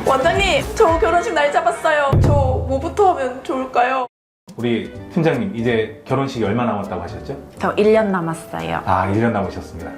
원장님, 저 결혼식 날 잡았어요. 저 뭐부터 하면 좋을까요? 우리 팀장님, 이제 결혼식이 얼마 남았다고 하셨죠? 저 1년 남았어요. 아, 1년 남으셨습니다.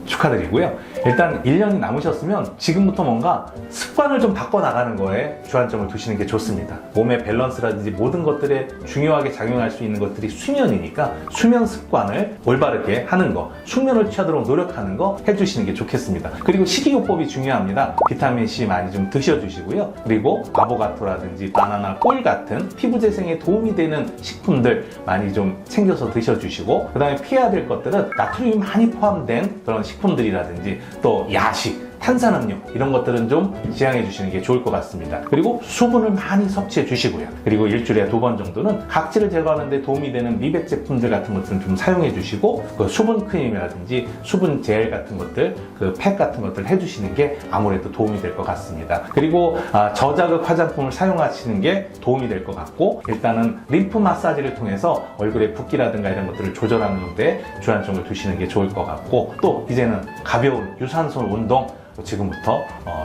축하드리고요. 일단 1년이 남으셨으면 지금부터 뭔가 습관을 좀 바꿔나가는 거에 주안점을 두시는 게 좋습니다. 몸의 밸런스라든지 모든 것들에 중요하게 작용할 수 있는 것들이 수면이니까 수면 습관을 올바르게 하는 거, 숙면을 취하도록 노력하는 거 해주시는 게 좋겠습니다. 그리고 식이요법이 중요합니다. 비타민C 많이 좀 드셔주시고요. 그리고 아보가토라든지 바나나, 꿀 같은 피부 재생에 도움이 되는 식품들 많이 좀 챙겨서 드셔주시고, 그 다음에 피해야 될 것들은 나트륨이 많이 포함된 그런 식품들이라든지 또 야식, 탄산음료 이런 것들은 좀 지양해 주시는 게 좋을 것 같습니다. 그리고 수분을 많이 섭취해 주시고요. 그리고 일주일에 2번 정도는 각질을 제거하는 데 도움이 되는 미백 제품들 같은 것들은 좀 사용해 주시고, 그 수분 크림이라든지 수분 젤 같은 것들, 그 팩 같은 것들 해주시는 게 아무래도 도움이 될 것 같습니다. 그리고 저자극 화장품을 사용하시는 게 도움이 될 것 같고, 일단은 림프 마사지를 통해서 얼굴의 붓기라든가 이런 것들을 조절하는 데 주안점을 두시는 게 좋을 것 같고, 또 이제는 가벼운 유산소 운동 지금부터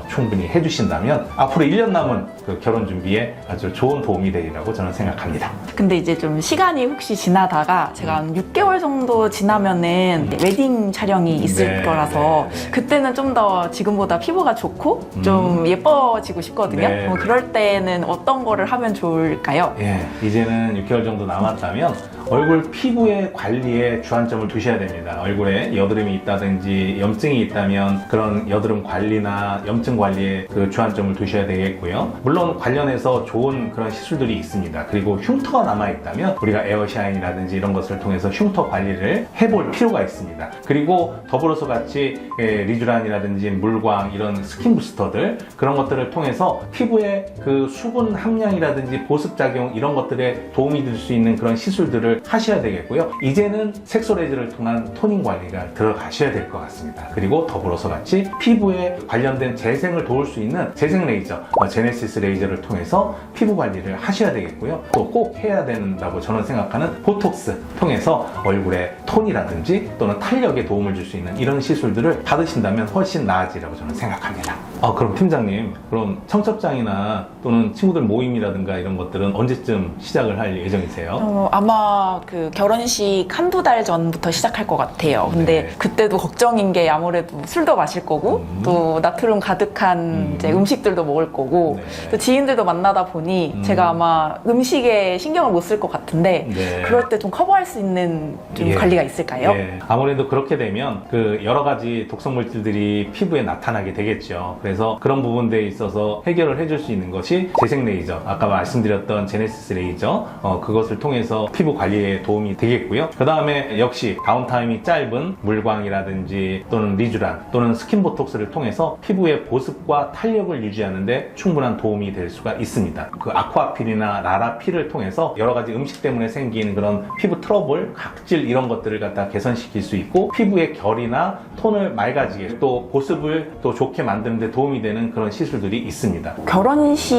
충분히 해주신다면 앞으로 1년 남은 그 결혼 준비에 아주 좋은 도움이 되리라고 저는 생각합니다. 근데 이제 좀 시간이 혹시 지나다가 제가 한 6개월 정도 지나면은 웨딩 촬영이 있을 거라서 그때는 좀 더 지금보다 피부가 좋고 좀 예뻐지고 싶거든요. 그럴 때는 어떤 거를 하면 좋을까요? 예, 이제는 6개월 정도 남았다면 얼굴 피부의 관리에 주안점을 두셔야 됩니다. 얼굴에 여드름이 있다든지 염증이 있다면 그런 여드름 관리나 염증 관리에 그 주안점을 두셔야 되겠고요. 물론 관련해서 좋은 그런 시술들이 있습니다. 그리고 흉터가 남아있다면 우리가 에어샤인이라든지 이런 것을 통해서 흉터 관리를 해볼 필요가 있습니다. 그리고 더불어서 같이 리쥬란이라든지 물광 이런 스킨 부스터들, 그런 것들을 통해서 피부의 그 수분 함량이라든지 보습작용 이런 것들에 도움이 될 수 있는 그런 시술들을 하셔야 되겠고요. 이제는 색소레이저를 통한 토닝 관리가 들어가셔야 될 것 같습니다. 그리고 더불어서 같이 피부에 관련된 재생을 도울 수 있는 재생 레이저, 제네시스 레이저를 통해서 피부 관리를 하셔야 되겠고요. 또 꼭 해야 된다고 저는 생각하는 보톡스 통해서 얼굴에 톤이라든지 또는 탄력에 도움을 줄 수 있는 이런 시술들을 받으신다면 훨씬 나아지라고 저는 생각합니다. 그럼 팀장님, 그럼 청첩장이나 또는 친구들 모임이라든가 이런 것들은 언제쯤 시작을 할 예정이세요? 아마 그 결혼식 한두 달 전부터 시작할 것 같아요. 근데 그때도 걱정인 게 아무래도 술도 마실 거고 또 나트륨 가득한 이제 음식들도 먹을 거고 또 지인들도 만나다 보니 제가 아마 음식에 신경을 못 쓸 것 같은데 그럴 때 좀 커버할 수 있는 좀 관리가 있을까요? 아무래도 그렇게 되면 그 여러 가지 독성 물질들이 피부에 나타나게 되겠죠. 그래서 그런 부분들에 있어서 해결을 해줄 수 있는 것이 재생 레이저, 아까 말씀드렸던 제네시스 레이저, 그것을 통해서 피부 관리에 도움이 되겠고요. 그 다음에 역시 다운타임이 짧은 물광이라든지 또는 리쥬란 또는 스킨 보톡스를 통해서 피부의 보습과 탄력을 유지하는 데 충분한 도움이 될 수가 있습니다. 그 아쿠아필이나 라라필을 통해서 여러 가지 음식 때문에 생긴 그런 피부 트러블, 각질 이런 것들을 갖다 개선시킬 수 있고, 피부의 결이나 톤을 맑아지게 또 보습을 또 좋게 만드는 데 도움이 되는 그런 시술들이 있습니다. 결혼식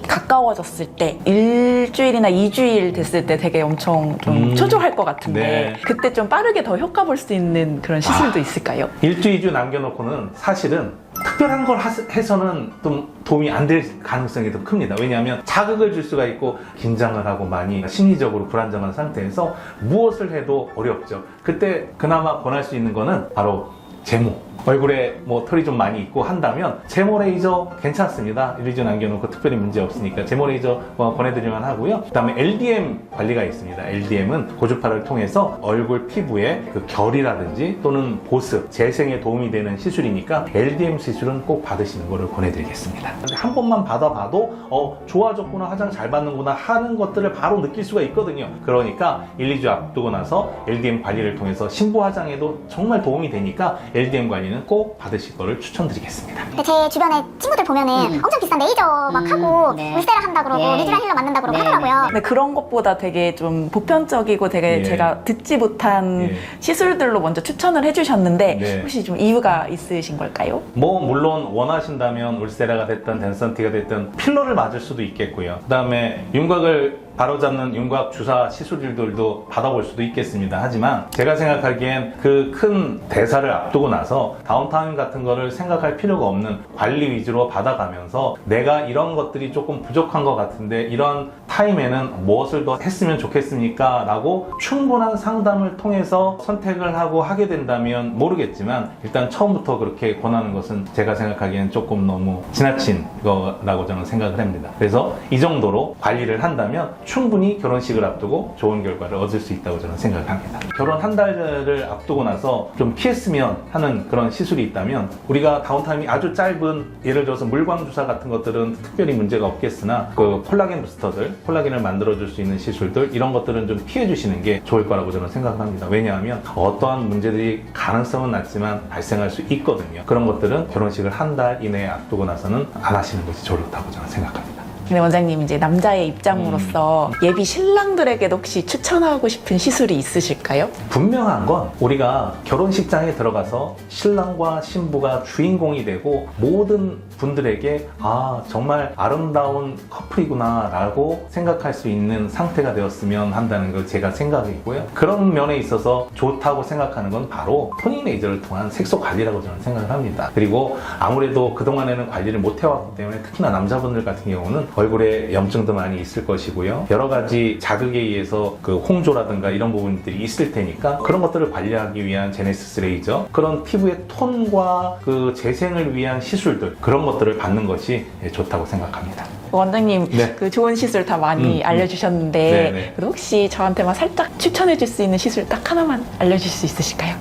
가까워졌을 때 일주일이나 2주일 됐을 때 되게 엄청 좀 초조할 것 같은데 그때 좀 빠르게 더 효과 볼 수 있는 그런 시술도 있을까요? 1주, 2주 남겨놓고는 사실은 특별한 걸 해서는 좀 도움이 안 될 가능성이 더 큽니다. 왜냐하면 자극을 줄 수가 있고 긴장을 하고 많이 심리적으로 불안정한 상태에서 무엇을 해도 어렵죠. 그때 그나마 권할 수 있는 거는 바로 제모. 얼굴에 뭐 털이 좀 많이 있고 한다면 제모 레이저 괜찮습니다. 1, 2주 남겨놓고 특별히 문제 없으니까 제모 레이저 권해드리만 하고요. 그 다음에 LDM 관리가 있습니다. LDM은 고주파를 통해서 얼굴 피부의 그 결이라든지 또는 보습, 재생에 도움이 되는 시술이니까 LDM 시술은 꼭 받으시는 거를 권해드리겠습니다. 한 번만 받아봐도 좋아졌구나, 화장 잘 받는구나 하는 것들을 바로 느낄 수가 있거든요. 그러니까 1, 2주 앞두고 나서 LDM 관리를 통해서 신부 화장에도 정말 도움이 되니까 LDM 관리는 꼭 받으실 거를 추천드리겠습니다. 근데 제 주변에 친구들 보면은 엄청 비싼 레이저 막 하고 울세라 한다 그러고 리쥬란 힐러 맞는다 그러고 하더라고요. 근데 그런 것보다 되게 좀 보편적이고 되게 제가 듣지 못한 시술들로 먼저 추천을 해주셨는데 혹시 좀 이유가 있으신 걸까요? 뭐 물론 원하신다면 울세라가 됐든 덴산티가 됐든 필러를 맞을 수도 있겠고요. 그 다음에 윤곽을 바로잡는 윤곽 주사 시술들도 받아볼 수도 있겠습니다. 하지만 제가 생각하기엔 그 큰 대사를 앞두고 나서 다운타임 같은 거를 생각할 필요가 없는 관리 위주로 받아가면서 내가 이런 것들이 조금 부족한 것 같은데 이런 타임에는 무엇을 더 했으면 좋겠습니까? 라고 충분한 상담을 통해서 선택을 하고 하게 된다면 모르겠지만 일단 처음부터 그렇게 권하는 것은 제가 생각하기엔 조금 너무 지나친 거라고 저는 생각을 합니다. 그래서 이 정도로 관리를 한다면 충분히 결혼식을 앞두고 좋은 결과를 얻을 수 있다고 저는 생각을 합니다. 결혼 한 달을 앞두고 나서 좀 피했으면 하는 그런 시술이 있다면 우리가 다운타임이 아주 짧은 예를 들어서 물광 주사 같은 것들은 특별히 문제가 없겠으나 그 콜라겐 부스터들, 콜라겐을 만들어줄 수 있는 시술들 이런 것들은 좀 피해 주시는 게 좋을 거라고 저는 생각을 합니다. 왜냐하면 어떠한 문제들이 가능성은 낮지만 발생할 수 있거든요. 그런 것들은 결혼식을 한 달 이내에 앞두고 나서는 안 하시는 것이 좋다고 저는 생각합니다. 근데 원장님 이제 남자의 입장으로서 예비 신랑들에게도 혹시 추천하고 싶은 시술이 있으실까요? 분명한 건 우리가 결혼식장에 들어가서 신랑과 신부가 주인공이 되고 모든 분들에게 아 정말 아름다운 커플이구나 라고 생각할 수 있는 상태가 되었으면 한다는 거 제가 생각이고요. 그런 면에 있어서 좋다고 생각하는 건 바로 토닝 레이저를 통한 색소 관리라고 저는 생각을 합니다. 그리고 아무래도 그동안에는 관리를 못 해왔기 때문에 특히나 남자분들 같은 경우는 얼굴에 염증도 많이 있을 것이고요. 여러 가지 자극에 의해서 그 홍조라든가 이런 부분들이 있을 테니까 그런 것들을 관리하기 위한 제네시스 레이저, 그런 피부의 톤과 그 재생을 위한 시술들, 그런 것들을 받는 것이 좋다고 생각합니다. 원장님 네. 그 좋은 시술 다 많이 알려주셨는데 네네. 그래도 혹시 저한테만 살짝 추천해 줄 수 있는 시술 딱 하나만 알려주실 수 있으실까요?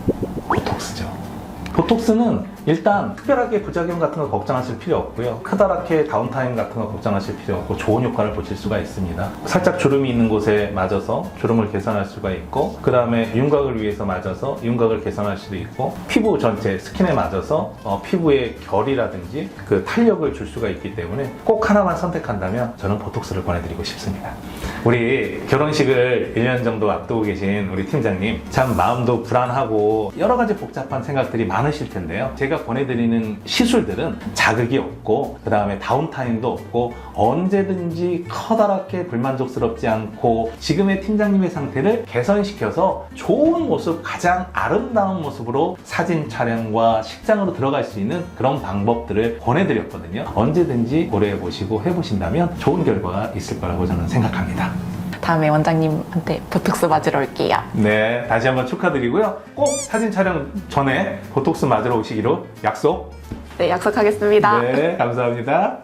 보톡스죠. 보톡스는 일단 특별하게 부작용 같은 거 걱정하실 필요 없고요. 크다랗게 다운타임 같은 거 걱정하실 필요 없고 좋은 효과를 보실 수가 있습니다. 살짝 주름이 있는 곳에 맞아서 주름을 개선할 수가 있고, 그 다음에 윤곽을 위해서 맞아서 윤곽을 개선할 수도 있고, 피부 전체 스킨에 맞아서 피부의 결이라든지 그 탄력을 줄 수가 있기 때문에 꼭 하나만 선택한다면 저는 보톡스를 권해드리고 싶습니다. 우리 결혼식을 1년 정도 앞두고 계신 우리 팀장님, 참 마음도 불안하고 여러 가지 복잡한 생각들이 많으실 텐데요. 제가 보내드리는 시술들은 자극이 없고 그 다음에 다운타임도 없고 언제든지 커다랗게 불만족스럽지 않고 지금의 팀장님의 상태를 개선시켜서 좋은 모습, 가장 아름다운 모습으로 사진 촬영과 식장으로 들어갈 수 있는 그런 방법들을 보내드렸거든요. 언제든지 고려해보시고 해보신다면 좋은 결과가 있을 거라고 저는 생각합니다. 다음에 원장님한테 보톡스 맞으러 올게요. 네, 다시 한번 축하드리고요. 꼭 사진 촬영 전에 보톡스 맞으러 오시기로 약속. 네, 약속하겠습니다. 네, 감사합니다.